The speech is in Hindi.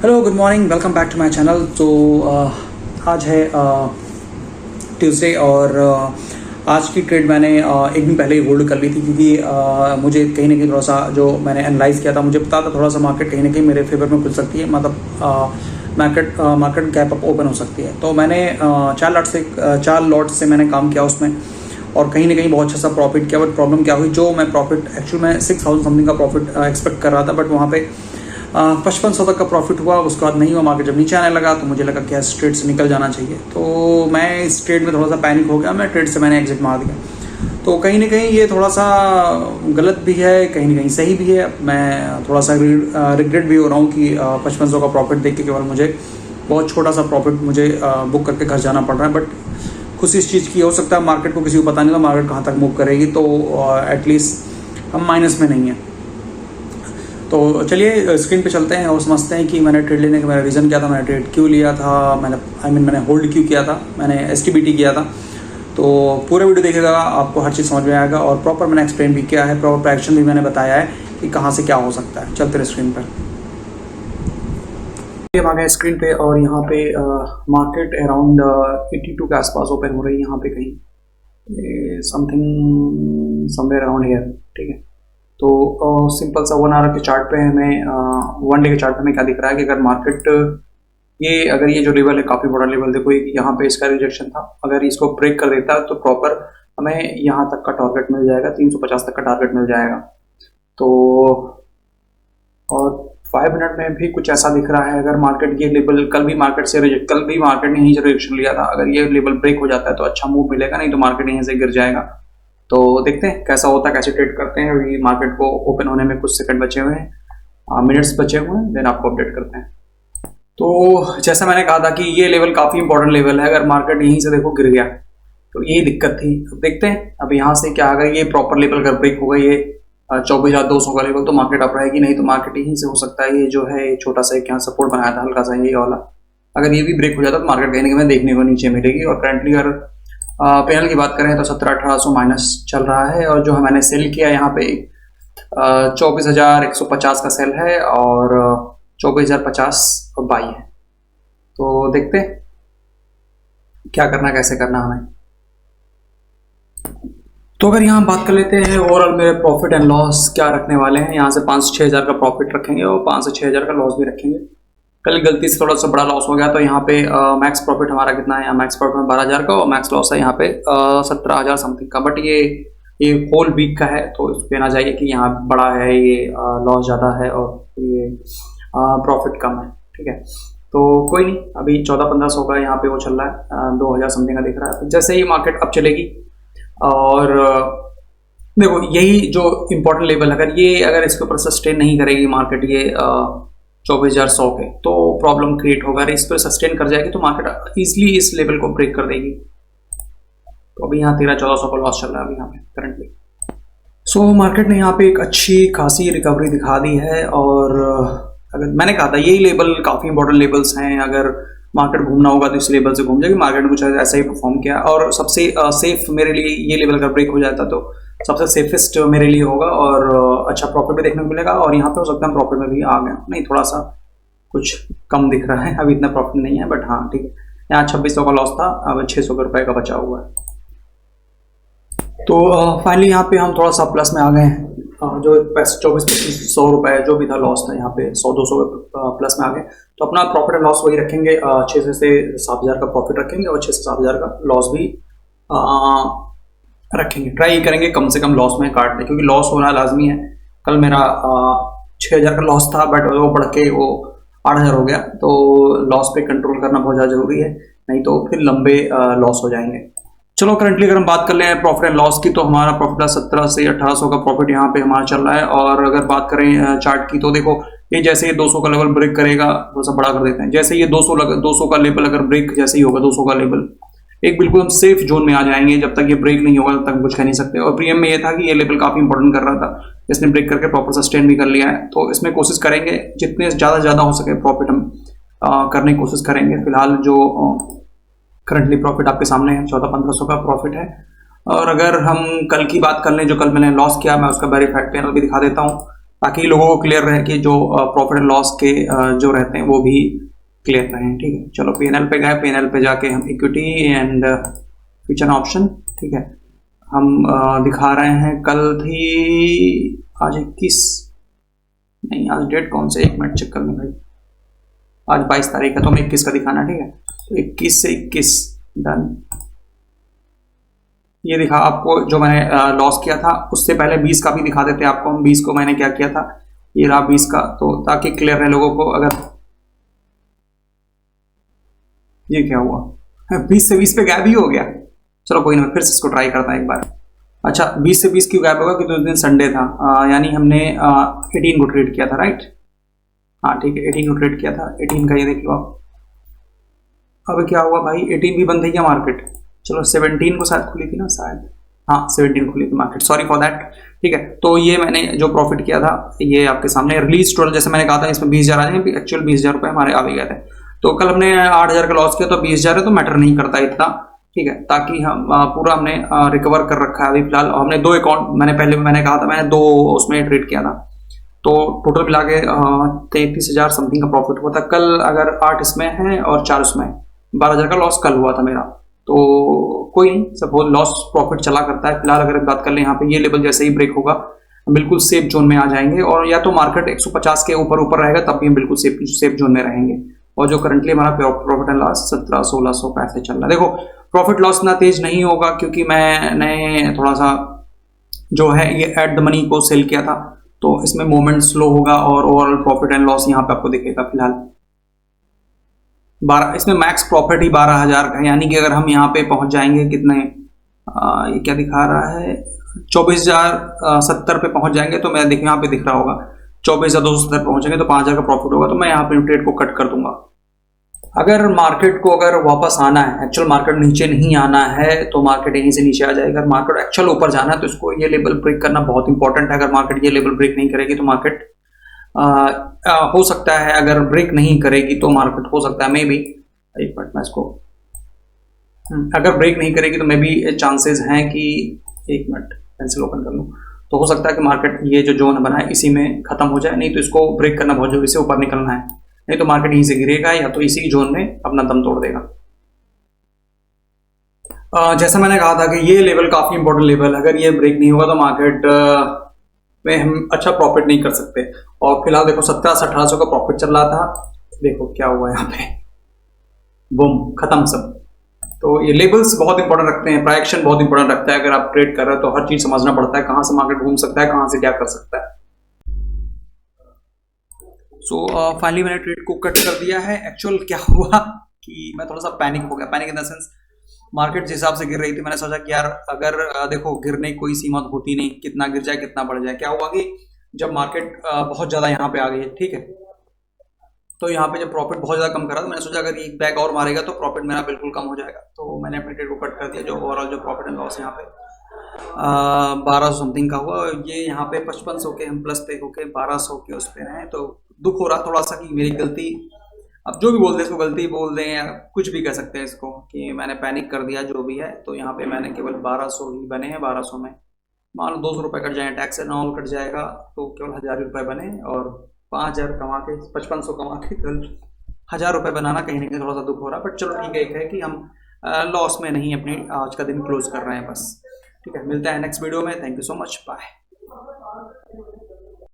Hello, good morning, welcome back to my channel. तो आज है ट्यूसडे और आज की ट्रेड मैंने एक दिन पहले ही होल्ड कर ली थी क्योंकि मुझे कहीं ना कहीं थोड़ा सा जो मैंने एनालाइज किया था, मुझे पता था थोड़ा सा मार्केट कहीं ना कहीं मेरे फेवर में खुल सकती है, मतलब मार्केट गैप अप ओपन हो सकती है। तो मैंने 4 लॉट से मैंने काम किया उसमें और कहीं ना कहीं बहुत अच्छा सा प्रॉफिट किया। बट प्रॉब्लम क्या हुई, जो मैं प्रॉफिट एक्चुअली मैं 6000 समथिंग का प्रॉफिट एक्सपेक्ट कर रहा था, बट वहाँ पे 5500 तक का प्रॉफिट हुआ। उसके बाद नहीं हुआ, मार्केट जब नीचे आने लगा तो मुझे लगा कि इस ट्रेड से निकल जाना चाहिए। तो मैं इस ट्रेड में थोड़ा सा पैनिक हो गया, मैं ट्रेड से मैंने एग्जिट मार दिया। तो कहीं ना कहीं ये थोड़ा सा गलत भी है, कहीं ना कहीं सही भी है। मैं थोड़ा सा रिग्रेट भी हो रहा हूँ कि 5500 का प्रॉफिट देख के केवल मुझे बहुत छोटा सा प्रॉफिट मुझे बुक करके घर जाना पड़ रहा है। बट खुशी इस चीज़ की, हो सकता है मार्केट को किसी को पता नहीं था मार्केट कहाँ तक मूव करेगी, तो एटलीस्ट हम माइनस में नहीं हैं। तो चलिए स्क्रीन पे चलते हैं और समझते हैं कि मैंने ट्रेड लेने का मेरा रीज़न क्या था, मैंने ट्रेड क्यों लिया था, मैंने होल्ड क्यों किया था, मैंने एसटीबीटी किया था। तो पूरा वीडियो देखिएगा, आपको हर चीज़ समझ में आएगा और प्रॉपर मैंने एक्सप्लेन भी किया है, प्रॉपर एक्शन भी मैंने बताया है कि कहाँ से क्या हो सकता है। चलते रहे स्क्रीन पर। हम आ गए स्क्रीन पे और यहाँ पे मार्केट अराउंड 82 के आसपास ओपन हो रही है, यहाँ पे कहीं समथिंग समवेयर अराउंड हियर, ठीक है। तो सिंपल सा 1 आवर के चार्ट पे हमें 1 डे के चार्ट पे हमें क्या दिख रहा है कि अगर मार्केट अगर ये जो लेवल है काफ़ी बड़ा लेवल, देखो यहाँ पे इसका रिजेक्शन था, अगर इसको ब्रेक कर देता है तो प्रॉपर हमें यहाँ तक का टारगेट मिल जाएगा, 350 तक का टारगेट मिल जाएगा। तो और 5 मिनट में भी कुछ ऐसा दिख रहा है, अगर मार्केट ये लेवल कल भी मार्केट ने यहीं से रिजेक्शन लिया था, अगर ये लेवल ब्रेक हो जाता है तो अच्छा मूव मिलेगा, नहीं तो मार्केट यहीं से गिर जाएगा। तो देखते हैं कैसा होता है, कैसे ट्रेड करते हैं। अभी मार्केट को ओपन होने में कुछ सेकंड बचे हुए हैं, मिनट्स बचे हुए हैं, देन आपको अपडेट करते हैं। तो जैसा मैंने कहा था कि ये लेवल काफ़ी इंपॉर्टेंट लेवल है, अगर मार्केट यहीं से देखो गिर गया तो यही दिक्कत थी। अब देखते हैं अब यहाँ से क्या, अगर ये प्रॉपर लेवल अगर ब्रेक होगा, ये 24,200 का लेवल, तो मार्केट अप रहेगी, नहीं तो मार्केट यहीं से हो सकता है ये जो है छोटा सा यहाँ सपोर्ट बनाया था हल्का सा ये वाला, अगर ये भी ब्रेक हो जाता तो मार्केट कहीं ना कहीं देखने को नीचे मिलेगी। और करंटली अगर पैनल की बात करें तो 17-1800 माइनस चल रहा है, और जो मैंने सेल किया यहाँ पे 24,150 का सेल है और 24,050 बाई है। तो देखते हैं क्या करना, कैसे करना हमें। तो अगर यहाँ बात कर लेते हैं ओवरऑल मेरे प्रॉफिट एंड लॉस क्या रखने वाले हैं, यहाँ से 5 से 6 हज़ार का प्रॉफिट रखेंगे और 5 से 6 हज़ार का लॉस भी रखेंगे। कल गलती से थोड़ा सा बड़ा लॉस हो गया, तो यहाँ पे मैक्स प्रॉफिट हमारा कितना है, यहाँ मैक्स प्रॉफिट में 12,000 का और मैक्स लॉस है यहाँ पे 17,000 समथिंग का। बट ये होल वीक का है, तो इस पे ना जाइए कि यहाँ बड़ा है ये लॉस ज़्यादा है और ये प्रॉफिट कम है, ठीक है। तो कोई नहीं, अभी 14-1500 का यहाँ पे वो चल रहा है, 2,000 समथिंग का दिख रहा है। तो जैसे ही मार्केट अब चलेगी और देखो यही जो इम्पोर्टेंट लेवल, अगर इसके ऊपर सस्टेन नहीं करेगी मार्केट ये 24,100 के, तो प्रॉब्लम क्रिएट होगा। अगर इस पर सस्टेन कर जाएगी तो मार्केट इजीली इस लेवल को ब्रेक कर देगी। तो अभी यहाँ 13-1400 का लॉस चल रहा है अभी यहाँ पे करंटली। सो मार्केट ने यहाँ पे एक अच्छी खासी रिकवरी दिखा दी है, और अगर मैंने कहा था यही लेवल काफ़ी इंपॉर्टेंट लेवल्स हैं, अगर मार्केट घूमना होगा तो इस लेवल से घूम जाएगी। मार्केट ने कुछ ऐसा ही परफॉर्म किया, और सबसे सेफ मेरे लिए ये लेवल अगर ब्रेक हो जाता तो सबसे सेफेस्ट मेरे लिए होगा और अच्छा प्रॉफिट भी देखने को मिलेगा। और यहाँ पे हो सकता है प्रॉफिट में भी आ गया, नहीं थोड़ा सा कुछ कम दिख रहा है, अभी इतना प्रॉफिट नहीं है, बट हाँ ठीक है। यहाँ 2600 का लॉस था, अब 600 रुपये का बचा हुआ है। तो फाइनली यहाँ पे हम थोड़ा सा प्लस में आ गए हैं, जो 24-2500 रुपये जो भी था लॉस था, यहाँ पे 100-200 प्लस में आ गए। तो अपना प्रॉफिट एंड लॉस वही रखेंगे, 6 से 7 हज़ार का प्रॉफिट रखेंगे और 6 से 7 हज़ार का लॉस भी रखेंगे। ट्राई करेंगे कम से कम लॉस में काटने, क्योंकि लॉस होना लाजमी है। कल मेरा 6,000 का लॉस था, बट वो बढ़ के वो 8,000 हो गया। तो लॉस पे कंट्रोल करना बहुत ज़्यादा जरूरी है, नहीं तो फिर लंबे लॉस हो जाएंगे। चलो करंटली अगर हम बात कर लें प्रॉफिट एंड लॉस की, तो हमारा प्रॉफिट 17 से 1800 का प्रॉफिट यहाँ पे हमारा चल रहा है। और अगर बात करें चार्ट की, तो देखो ये जैसे ये 200 का लेवल ब्रेक करेगा, थोड़ा सा बड़ा कर देते हैं, जैसे ये 200 का लेवल अगर ब्रेक जैसे ही होगा, 200 का लेवल एक बिल्कुल हम सेफ जोन में आ जाएंगे। जब तक ये ब्रेक नहीं होगा तब तक कुछ कह नहीं सकते। और प्रीमियम में ये था कि ये लेवल काफी इंपॉर्टेंट कर रहा था, इसने ब्रेक करके प्रॉपर सस्टेन भी कर लिया है। तो इसमें कोशिश करेंगे जितने ज़्यादा हो सके प्रॉफिट हम करने की कोशिश करेंगे। फिलहाल जो करंटली प्रॉफिट आपके सामने है 14-1500 का प्रॉफिट है। और अगर हम कल की बात कर लें, जो कल मैंने लॉस किया, मैं उसका वेरीफाइड पैनल भी दिखा देता हूँ। ताकि लोगों को क्लियर रहे कि जो प्रॉफिट एंड लॉस के जो रहते हैं वो भी क्लियर रहें। ठीक है, चलो P&L पे गए, P&L पे जाके हम इक्विटी एंड फ्यूचर ऑप्शन, ठीक है, हम दिखा रहे हैं, कल थी आज 21, नहीं आज डेट कौन से, 1 मिनट चेक कर लें भाई, आज 22 तारीख है तो हमें 21 का दिखाना है। ठीक है, तो 21 से 21 डन। ये दिखा आपको जो मैंने लॉस किया था, उससे पहले 20 का भी दिखा देते आपको हम, 20 को मैंने क्या किया था, ये रहा 20 का, तो ताकि क्लियर रहे लोगों को। अगर ये क्या हुआ 20 से 20 पे गैप ही हो गया, चलो कोई ना, फिर से इसको ट्राई करता है एक बार। अच्छा 20 से 20 क्यों गैप होगा, क्योंकि उस दिन संडे था, यानी हमने 18 को ट्रेड किया था, राइट, हाँ ठीक है 18 को ट्रेड किया था, 18 का ये देखिए आप। अब क्या हुआ भाई, 18 भी बंद है क्या मार्केट, चलो 17 को शायद खुली थी ना, शायद हाँ 17 खुली थी मार्केट, सॉरी फॉर दैट। ठीक है, तो ये मैंने जो प्रॉफिट किया था ये आपके सामने रिलीज टोटल, जैसे मैंने कहा था इसमें 20,000 आ जाएंगे, एक्चुअल 20,000 रुपये हमारे आ भी गए थे। तो कल हमने 8,000 का लॉस किया, तो 20,000 है तो मैटर नहीं करता इतना। ठीक है, ताकि हम पूरा हमने रिकवर कर रखा है अभी फिलहाल। हमने 2 अकाउंट, मैंने कहा था मैंने 2 उसमें ट्रेड किया था, तो टोटल मिला के 33,000 समथिंग का प्रॉफिट हुआ था कल। अगर 8 इसमें है और 4 उसमें, 12,000 का लॉस कल हुआ था मेरा। तो कोई नहीं, सपोज लॉस प्रॉफिट चला करता है। फिलहाल अगर बात कर लें, यहाँ पे ये लेवल जैसे ही ब्रेक होगा बिल्कुल सेफ जोन में आ जाएंगे, और या तो मार्केट 150 के ऊपर रहेगा तब भी हम बिल्कुल सेफ जोन में रहेंगे। और जो करंटली हमारा प्रॉफिट एंड लॉस 1700-1600 पैसे चल रहा है। देखो प्रॉफिट लॉस इतना तेज नहीं होगा, क्योंकि मैंने थोड़ा सा जो है ये एट द मनी को सेल किया था, तो इसमें मोमेंट स्लो होगा और ओवरऑल प्रॉफिट एंड लॉस यहाँ पे आपको दिखेगा फिलहाल 12, इसमें मैक्स प्रॉफिट ही 12,000 का है, यानी कि अगर हम यहाँ पे पहुंच जाएंगे कितने, ये क्या दिखा रहा है, 24,070 पे पहुंच जाएंगे, तो मैं यहाँ पे दिख रहा होगा 24,270 पहुंचेंगे तो 5,000 का प्रॉफिट होगा, तो मैं यहाँ पे ट्रेड को कट कर दूंगा। अगर मार्केट को अगर वापस आना है, एक्चुअल मार्केट नीचे नहीं आना है, तो मार्केट यहीं से नीचे आ जाएगा। अगर मार्केट एक्चुअल ऊपर जाना है तो इसको ये लेवल ब्रेक करना बहुत इंपॉर्टेंट है। अगर मार्केट ये लेवल ब्रेक नहीं करेगी तो मार्केट हो सकता है, अगर ब्रेक नहीं करेगी तो मार्केट हो सकता है मे बी, एक मिनट मैं इसको, अगर ब्रेक नहीं करेगी तो मे बी चांसेस हैं कि, एक मिनट पेंसिल ओपन कर लूँ, तो हो सकता है कि मार्केट ये जो जोन बना है इसी में खत्म हो जाए। नहीं तो इसको ब्रेक करना बहुत जरूरी से ऊपर निकलना है, नहीं तो मार्केट यहीं से गिरेगा या तो इसी जोन में अपना दम तोड़ देगा। जैसा मैंने कहा था कि ये लेवल काफी इंपॉर्टेंट लेवल, अगर ये ब्रेक नहीं होगा तो मार्केट में हम अच्छा प्रॉफिट नहीं कर सकते। और फिलहाल देखो 1700-1800 का प्रॉफिट चल रहा था, देखो क्या हुआ यहाँ पे, बूम खत्म सब। तो ये लेवल्स बहुत इंपॉर्टेंट रखते हैं, प्राइक्शन बहुत इंपॉर्टेंट रखता है। अगर आप ट्रेड कर रहे हो तो हर चीज समझना पड़ता है, कहाँ से मार्केट घूम सकता है, कहाँ से क्या कर सकता है। सो फाइनली मैंने ट्रेड को कट कर दिया है। एक्चुअल क्या हुआ कि मैं थोड़ा सा पैनिक हो गया, panic in the sense market जिस हिसाब से गिर रही थी, मैंने सोचा कि यार अगर देखो गिरने की कोई सीमा होती नहीं, कितना गिर जाए कितना बढ़ जाए। क्या हुआ कि जब मार्केट बहुत ज़्यादा यहाँ पे आ गई है, ठीक है, तो यहाँ पे जब प्रॉफिट बहुत ज़्यादा कम करा तो मैंने सोचा अगर एक बैग और मारेगा तो प्रॉफिट मेरा बिल्कुल कम हो जाएगा, तो मैंने अपने ट्रेड को कट कर दिया। जो ओवरऑल जो प्रॉफिट एंड लॉस यहाँ पे 1200 समथिंग का हुआ, ये यहाँ पे 5500 के हम प्लस पे होके 1200 के उस पे हैं। तो दुख हो रहा थोड़ा सा कि मेरी गलती, अब जो भी बोल दें इसको गलती बोल दें या कुछ भी कह सकते हैं इसको, कि मैंने पैनिक कर दिया जो भी है। तो यहाँ पे मैंने केवल 1200 ही बने हैं, 1200 में मान लो 200 रुपये कट जाए, टैक्स एंड ऑल कट जाएगा, तो केवल 1,000 रुपये बने, और 5,000 कमा के 5500 कमा के केवल 1,000 रुपये बनाना कहीं ना कहीं थोड़ा सा दुख हो रहा है। बट चलो ठीक है, एक है कि हम लॉस में नहीं अपनी आज का दिन क्लोज कर रहे हैं बस। ठीक है, मिलते हैं नेक्स्ट वीडियो में। Thank you so much, bye.